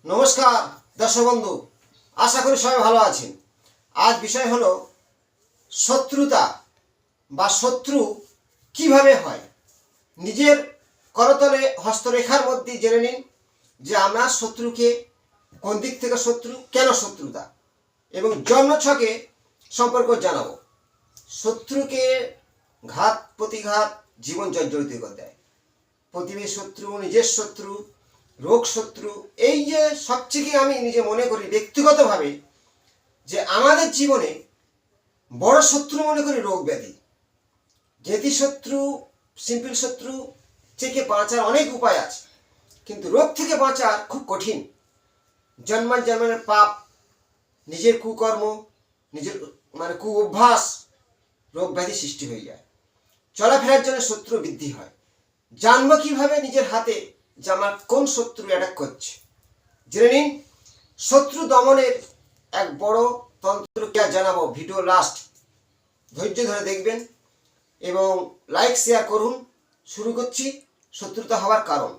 নমস্কার দর্শক বন্ধু, আশা করি সবাই ভালো আছেন। আজ বিষয় হলো শত্রুতা বা শত্রু কিভাবে হয়। নিজের করতলে হস্তরেখার মধ্যে জেনে নিন যে আমরা শত্রুকে কোন দিক থেকে শত্রু, কেন শত্রুতা, এবং জন্মছকে সম্পর্ক জানাবো। শত্রুকে ঘাত প্রতিঘাত জীবন জর্জরিত করে দেয়। প্রতিবেশী শত্রু, নিজের শত্রু, রোগ শত্রু, এই যে সবথেকে আমি নিজে মনে করি ব্যক্তিগতভাবে যে আমাদের জীবনে বড় শত্রু মনে করি রোগ ব্যাধি। যেটি শত্রু, সিম্পল শত্রু থেকে বাঁচার অনেক উপায় আছে, কিন্তু রোগ থেকে বাঁচার খুব কঠিন। জন্মের পাপ, নিজের কুকর্ম, নিজের কু অভ্যাস, রোগ ব্যাধি সৃষ্টি হয়ে যায়। চলাফেরার জন্য শত্রু বৃদ্ধি হয়। জানবো কিভাবে নিজের হাতে যে আমার কোন শত্রু অ্যাটাক করছে। জেনে নিন শত্রু দমনের এক বড় তন্ত্রকে জানাবো। ভিডিও লাস্ট ধৈর্য ধরে দেখবেন এবং লাইক শেয়ার করুন। শুরু করছি শত্রুতা হওয়ার কারণ।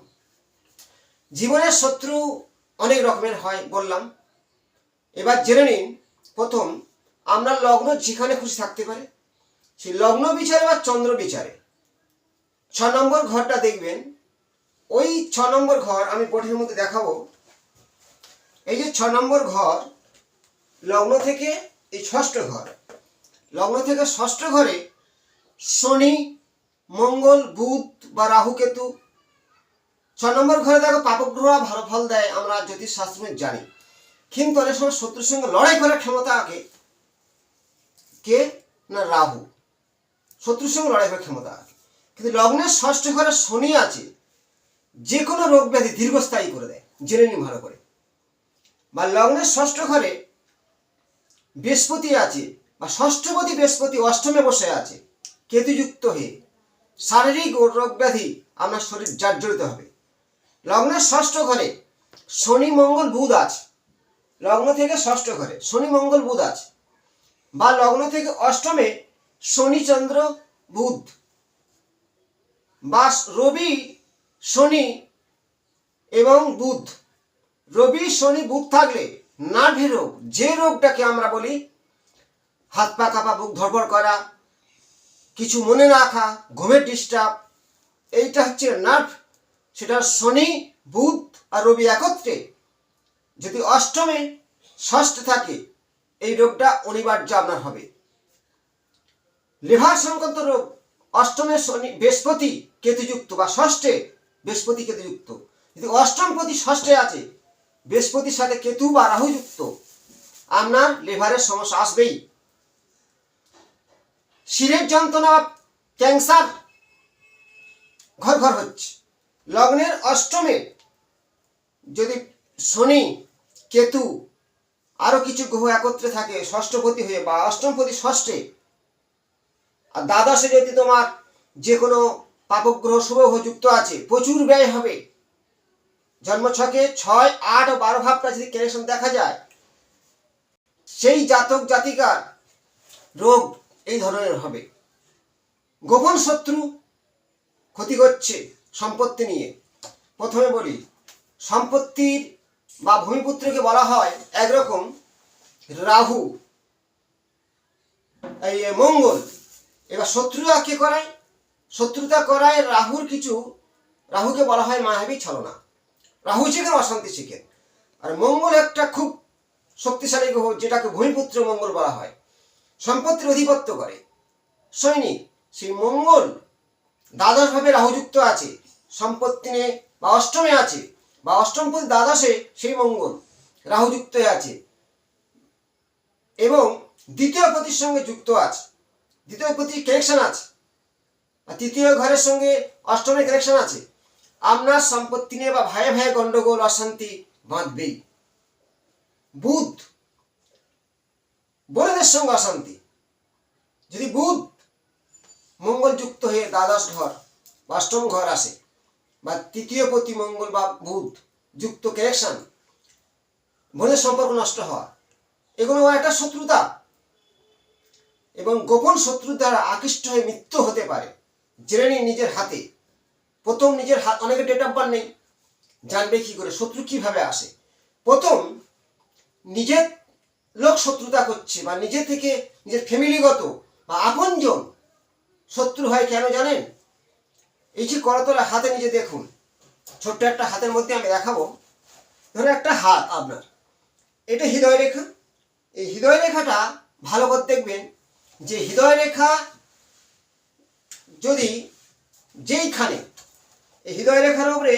জীবনের শত্রু অনেক রকমের হয় বললাম। এবার জেনে নিন, প্রথম, আমরা লগ্ন যেখানে খুশি থাকতে পারে, সেই লগ্ন বিচারে বা চন্দ্র বিচারে 6 নম্বর ঘরটা দেখবেন। ওই 6 নম্বর ঘর আমি বোর্ডের মধ্যে দেখাবো। এই যে 6 নম্বর ঘর, লগ্ন থেকে এই ষষ্ঠ ঘর, লগ্ন থেকে ষষ্ঠ ঘরে শনি, মঙ্গল, বুধ বা রাহু, কেতু। 6 নম্বর ঘরে দেখো পাপগ্রহ ভালো ফল দেয়, আমরা জ্যোতিষ শাস্ত্রে জানি। কিন্তু অনেক সময় শত্রুর সঙ্গে লড়াই করার ক্ষমতা আগে কে না রাহু, শত্রুর সঙ্গে লড়াই করার ক্ষমতা আগে। কিন্তু লগ্নের ষষ্ঠ ঘরে শনি আছে, যে কোনো রোগ ব্যাধি দীর্ঘস্থায়ী করে দেয়, জেনে নিন ভালো করে। বা লগ্নের ষষ্ঠ ঘরে বৃহস্পতি আছে, বা ষষ্ঠপতি বৃহস্পতি অষ্টমে বসে আছে কেতুযুক্ত হয়ে, শারীরিক ও রোগ ব্যাধি আপনার শরীর জর্জরিত হবে। লগ্নের ষষ্ঠ ঘরে শনি, মঙ্গল, বুধ আছে, লগ্ন থেকে ষষ্ঠ ঘরে শনি, মঙ্গল, বুধ আছে, বা লগ্ন থেকে অষ্টমে শনি, চন্দ্র, বুধ, বা রবি, শনি এবং বুধ। রবি, শনি, বুধ থাকলে নার্ভের রোগ, যে রোগটাকে আমরা বলি হাত পা কাঁপা, বুক ধড়ফড় করা, কিছু মনে না রাখা, ঘুমের ডিস্টার্ব, এইটা হচ্ছে নার্ভ। সেটা শনি, বুধ আর রবি একত্রে যদি অষ্টমে ষষ্ঠে থাকে, এই রোগটা অনিবার্য আপনার হবে। লিভার সংক্রান্ত রোগ অষ্টমে শনি, বৃহস্পতি কেতুযুক্ত, বা ষষ্ঠে বৃহস্পতি কেতুযুক্ত। যদি অষ্টমপতি ষষ্ঠে আছে, বৃহস্পতির সাথে কেতু বা রাহু যুক্ত, আপনার লিভারের সমস্যা আসবেই। শিরের যন্ত্রণা, ক্যান্সার ঘর ঘর হচ্ছে। লগ্নের অষ্টমে যদি শনি, কেতু আরো কিছু গ্রহ একত্রে থাকে ষষ্ঠপতি হয়ে, বা অষ্টমপতি ষষ্ঠে, আর দ্বাদশে যদি তোমার যে কোনো পাপগ্রহ শুভগ্রহ যুক্ত আছে, প্রচুর ব্যয় হবে। জন্মছকে 6, 8 ও 12 ভাবটা যদি কানেকশন দেখা যায়, সেই জাতক জাতিকার রোগ এই ধরনের হবে। গোপন শত্রু ক্ষতি করছে সম্পত্তি নিয়ে। প্রথমে বলি, সম্পত্তির বা ভূমিপুত্রকে বলা হয় একরকম রাহু, এই মঙ্গল। এবার শত্রুতা কে করায়? শত্রুতা করায় রাহুর কিছু, রাহুকে বলা হয় মায়াবী ছলনা। রাহু শিখেন অশান্তি শিখেন। আর মঙ্গল একটা খুব শক্তিশালী গ্রহ, যেটাকে ভূমিপুত্র মঙ্গল বলা হয়, সম্পত্তির অধিপত্য করে। সৈনিক, সেই মঙ্গল দ্বাদশ ভাবে রাহুযুক্ত আছে, সম্পত্তি নিয়ে, বা অষ্টমে আছে, বা অষ্টমপতি দ্বাদশে সেই মঙ্গল রাহুযুক্ত আছে, এবং দ্বিতীয় পতির সঙ্গে যুক্ত আছে, দ্বিতীয় পতির কানেকশন আছে, আর তৃতীয় ঘরের সঙ্গে অষ্টমের কানেকশন আছে। আপনার সম্পত্তি নিয়ে বা ভাইয়ে ভাইয়ে গন্ডগোল, অশান্তি বাঁধবেই। বুধ, বোনেদের সঙ্গে অশান্তি। যদি বুধ মঙ্গল যুক্ত হয়ে দ্বাদশ ঘর বা অষ্টম ঘর আসে, বা তৃতীয় পতি মঙ্গল বা বুধ যুক্ত কানেকশন, বোনের সম্পর্ক নষ্ট হওয়া, এগুলো একটা শত্রুতা। এবং গোপন শত্রুর দ্বারা আকৃষ্ট হয়ে মৃত্যু হতে পারে। জেনে নিন নিজের হাতে। প্রথম নিজের হাত, অনেকের ডেট অফ বার্থ নেই, জানবে কি করে শত্রু কিভাবে আসে। প্রথম নিজের লোক শত্রুতা করছে বা নিজে থেকে নিজের ফ্যামিলিগত বা আপনজন শত্রু হয় কেন জানেন? এই যে করতলা হাতে নিজে দেখুন, ছোট্ট একটা হাতের মধ্যে আমি দেখাবো। ধরো একটা হাত আপনার, এটা হৃদয় রেখা। এই হৃদয় রেখাটা ভালো করে দেখবেন যে হৃদয় রেখা যদি যেইখানে এই হৃদয় রেখার উপরে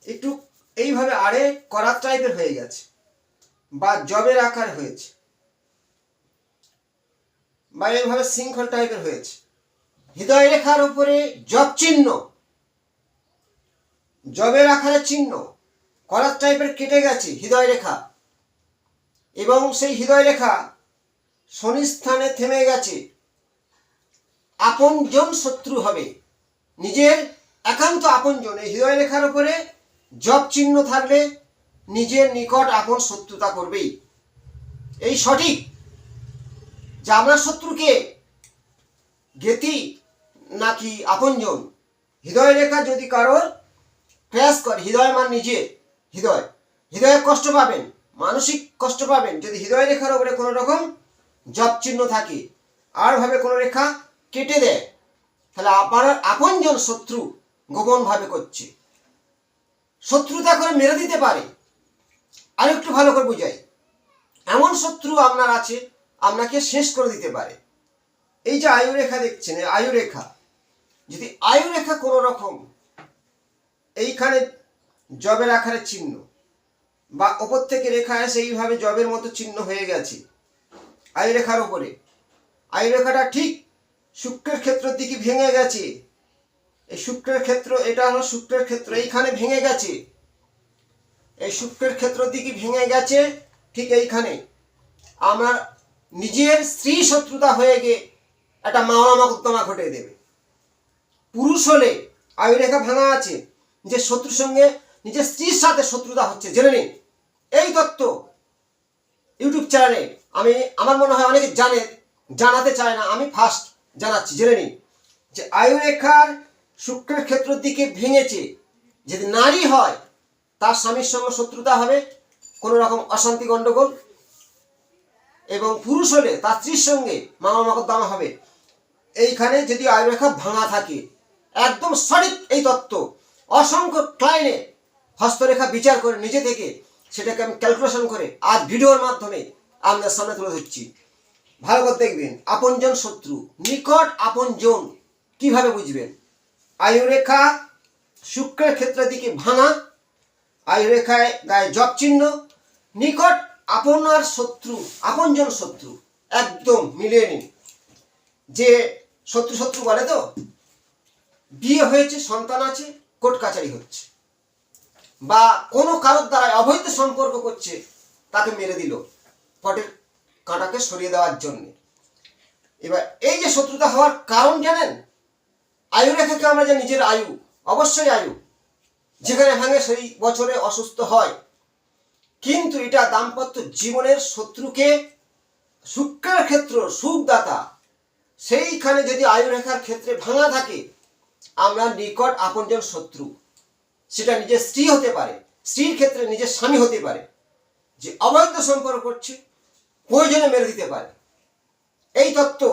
একটু এইভাবে আড়ে করাত টাইপের হয়ে গেছে বা জবের আকার হয়েছে বা এইভাবে শৃঙ্খল টাইপের হয়েছে, হৃদয় রেখার উপরে জব চিহ্ন, জবের আকারের চিহ্ন করাত টাইপের কেটে গেছে হৃদয় রেখা, এবং সেই হৃদয় রেখা শনি স্থানে থেমে গেছে, আপনজন শত্রু হবে। নিজের একান্ত আপনজন এই হৃদয় রেখার উপরে জব চিহ্ন থাকলে নিজের নিকট আপন শত্রুতা করবেই। এই সঠিক যে আপনার শত্রুকে জ্ঞাতি নাকি আপনজন। হৃদয় রেখা যদি কারোর ক্র্যাশ করে, হৃদয় মান নিজের হৃদয়, হৃদয়ে কষ্ট পাবেন, মানসিক কষ্ট পাবেন যদি হৃদয় রেখার উপরে কোনো রকম জব চিহ্ন থাকে আর ভাবে কোনো রেখা কেটে দেয়, তাহলে আপনার আপনজন শত্রু গোপনভাবে করছে, শত্রুতা করে মেরে দিতে পারে। আর একটু ভালো করে বুঝাই, এমন শত্রু আপনার আছে আপনাকে শেষ করে দিতে পারে। এই যে আয়ু রেখা দেখছেন, আয়ু রেখা, যদি আয়ু রেখা কোনো রকম এইখানে জবের আকারের চিহ্ন বা ওপর থেকে রেখা এসে এইভাবে জবের মতো চিহ্ন হয়ে গেছে আয়ু রেখার উপরে, আয়ু রেখাটা ঠিক শুক্রের ক্ষেত্রের দিকে ভেঙে গেছে, এই শুক্রের ক্ষেত্র, এটা হলো শুক্রের ক্ষেত্র, এইখানে ভেঙে গেছে, এই শুক্রের ক্ষেত্রের দিকে ভেঙে গেছে, ঠিক এইখানে আমার নিজের স্ত্রী শত্রুতা হয়ে গিয়ে একটা মামলা মোকদ্দমা ঘটে দেবে। পুরুষ হলে আয়ু রেখা ভাঙা আছে, যে শত্রুর সঙ্গে নিজের স্ত্রীর সাথে শত্রুতা হচ্ছে, জেনে নিন। এই তত্ত্ব ইউটিউব চ্যানেলে আমি, আমার মনে হয় অনেকে জানে, জানাতে চায় না, আমি ফার্স্ট জানাচ্ছি, জেনে নিন যে আয়ু রেখার শুক্রের ক্ষেত্রের দিকে ভেঙেছে, যদি নারী হয় তার স্বামীর সঙ্গে শত্রুতা হবে, কোনো রকম অশান্তি গণ্ডগোল, এবং পুরুষ হলে তার স্ত্রীর সঙ্গে মামলা মোকদ্দমা হবে। এইখানে যদি আয়ু রেখা ভাঙা থাকে, একদম সঠিক এই তত্ত্ব, অসংখ্য ক্লায়েন্টে হস্তরেখা বিচার করে নিজে থেকে সেটাকে আমি ক্যালকুলেশন করে আজ ভিডিওর মাধ্যমে আপনার সামনে তুলে ধরছি। ভালো করে দেখবেন, আপনজন শত্রু, নিকট আপনজন কিভাবে বুঝবেন? আয়ু রেখা শুক্রের ক্ষেত্রের দিকে ভাঙা, আয়ু রেখায় গায়ে জব চিহ্ন, নিকট আপনার শত্রু, আপনজন শত্রু, একদম মিলিয়ে নিন। যে শত্রু শত্রু বলে তো, বিয়ে হয়েছে, সন্তান আছে, কোর্ট কাচারি হচ্ছে, বা কোনো কারোর দ্বারা অবৈধ সম্পর্ক করছে, তাকে মেরে দিল পটের কাঁটাকে সরিয়ে দেওয়ার জন্য। এবার এই যে শত্রুতা হওয়ার কারণ জানেন? আয়ু রেখাকে আমরা যে নিজের আয়ু, অবশ্যই আয়ু যেখানে ভাঙে সেই বছরে অসুস্থ হয়, কিন্তু এটা দাম্পত্য জীবনের শত্রুকে, শুক্রের ক্ষেত্র সুখদাতা, সেইখানে যদি আয়ু রেখার ক্ষেত্রে ভাঙা থাকে, আমরা নিকট আপনজন শত্রু, সেটা নিজের স্ত্রী হতে পারে, স্ত্রীর ক্ষেত্রে নিজের স্বামী হতে পারে, যে অবৈধ সম্পর্ক করছে, প্রয়োজনে মেরে দিতে পারে। এই তত্ত্ব,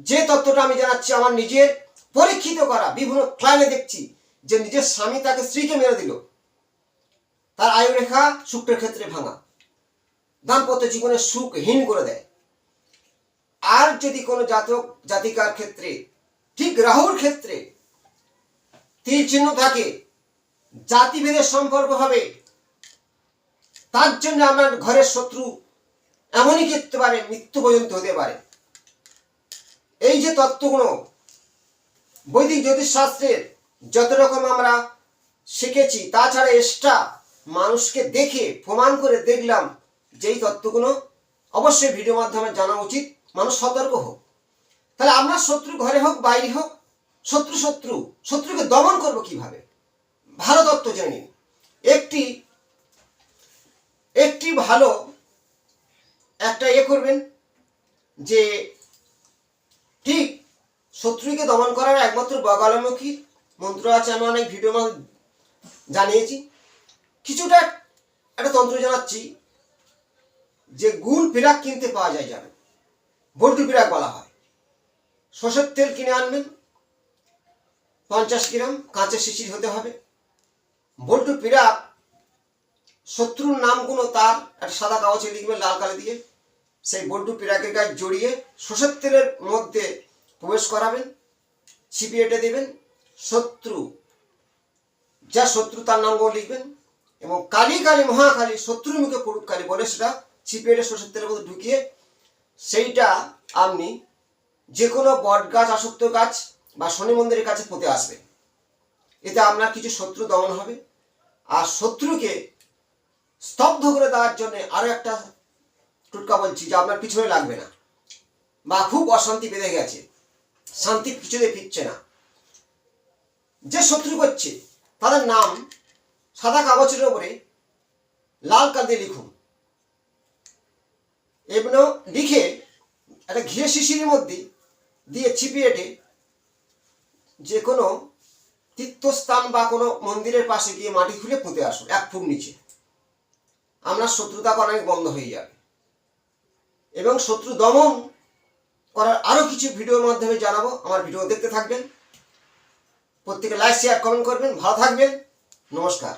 যে তত্ত্বটা আমি জানাচ্ছি আমার নিজের পরীক্ষিত করা, বিভিন্ন ক্লায়েন্টে দেখছি যে নিজের স্বামী তাকে স্ত্রীকে মেরে দিল, তার আয়ু রেখা শুক্রের ক্ষেত্রে ভাঙা, দাম্পত্য জীবনের সুখহীন করে দেয়। আর যদি কোনো জাতক জাতিকার ক্ষেত্রে, ঠিক রাহুর ক্ষেত্রে তীর চিহ্ন থাকে, জাতিভেদের সম্পর্ক হবে, তার জন্য আপনার ঘরের শত্রু এমনই করতে পারে, মৃত্যু পর্যন্ত হতে পারে। এই যে তত্ত্বগুলো বৈদিক জ্যোতিষশাস্ত্রের যত রকম আমরা শিখেছি, তাছাড়া এক্সট্রা মানুষকে দেখে প্রমাণ করে দেখলাম যে এই তত্ত্বগুলো অবশ্যই ভিডিও মাধ্যমে জানা উচিত, মানুষ সতর্ক হোক। তাহলে আপনার শত্রু ঘরে হোক বাইরে হোক, শত্রু শত্রু, শত্রুকে দমন করবো কিভাবে? ভালো তত্ত্ব জেনে নিন। একটি ভালো একটা করবেন যে ঠিক শত্রুকে দমন করার একমাত্র বগালমুখী মন্ত্র আছে, আমি অনেক ভিডিও জানিয়েছি। কিছুটা একটা তন্ত্র জানাচ্ছি, যে গুল পিরাক কিনতে পাওয়া যায়, যাবে বল্টু পিরাক বলা হয়। সর্ষের তেল কিনে আনবেন 50 গ্রাম, কাঁচের শিশির হতে হবে। বল্টু পিরাক শত্রুর নামগুলো তার একটা সাদা কাগজে লিখবেন লাল কালি দিয়ে, সেই বল্টু পিরাকের গায়ে জড়িয়ে সর্ষের তেলের মধ্যে প্রবেশ করাবেন, ছিপিয়ে এঁটে দেবেন। শত্রু, যা শত্রু তার নামগুলো লিখবেন এবং কালী কালী মহাকালী শত্রুর মুখে পড়ুক কালী বলে সেটা ছিপিয়ে এঁটে সর্ষের তেলের মধ্যে ঢুকিয়ে সেইটা আপনি যে কোনো বট গাছ, আসত্য গাছ বা শনি মন্দিরের কাছে পুঁতে আসবেন। এতে আপনার কিছু শত্রু দমন হবে। আর শত্রুকে স্তব্ধ করে দেওয়ার জন্য আরও একটা টোটকা বলছি, যে আপনার পিছনে লাগবে না বা খুব অশান্তি বেঁধে গেছে, শান্তি কিছুতে ফিরছে না, যে শত্রু করছে তাদের নাম সাদা কাগজের ওপরে লাল কালি দিয়ে লিখুন। এগুলো লিখে একটা ঘিয়ে শিশির মধ্যে দিয়ে ছিপিয়ে এঁটে যে কোনো তীর্থস্থান বা কোনো মন্দিরের পাশে গিয়ে মাটি খুলে পুঁতে আসুন 1 ফুট নিচে। আপনার শত্রুতা অনেক বন্ধ হয়ে যাবে। এবং শত্রু দমন করার আরও কিছু ভিডিওর মাধ্যমে জানাবো, আমার ভিডিও দেখতে থাকবেন। প্রত্যেকে লাইক, শেয়ার, কমেন্ট করবেন। ভালো থাকবেন। নমস্কার।